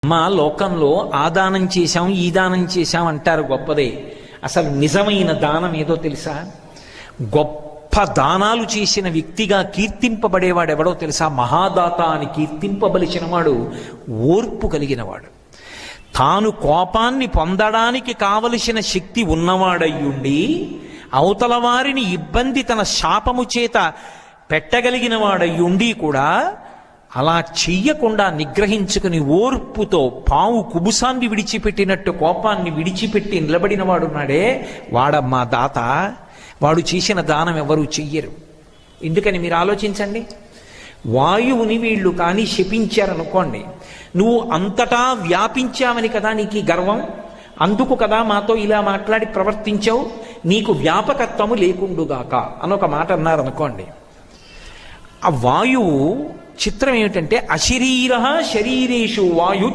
మా లోకంలో ఆ దానం చేశాం ఈ దానం చేశాం అంటారు, గొప్పదే. అసలు నిజమైన దానం ఏదో తెలుసా? గొప్ప దానాలు చేసిన వ్యక్తిగా కీర్తింపబడేవాడు ఎవడో తెలుసా? మహాదాత అని కీర్తింపబలిచిన వాడు ఓర్పు కలిగినవాడు. తాను కోపాన్ని పొందడానికి కావలసిన శక్తి ఉన్నవాడయ్యుండి అవతల వారిని ఇబ్బంది తన శాపము చేత పెట్టగలిగిన వాడయ్యుండి కూడా అలా చెయ్యకుండా నిగ్రహించుకుని ఓర్పుతో పావు కుబుసాన్ని విడిచిపెట్టినట్టు కోపాన్ని విడిచిపెట్టి నిలబడిన వాడున్నాడే, వాడమ్మా దాత. వాడు చేసిన దానం ఎవరు చెయ్యరు. ఎందుకని మీరు ఆలోచించండి. వాయువుని వీళ్ళు కానీ శపించారనుకోండి, నువ్వు అంతటా వ్యాపించావని కదా నీకు గర్వం, అందుకు కదా మాతో ఇలా మాట్లాడి ప్రవర్తించావు, నీకు వ్యాపకత్వము లేకుండుగాక అనొక మాట అన్నారనుకోండి. ఆ వాయువు చిత్రం ఏమిటంటే అశరీర శరీరేషు వాయు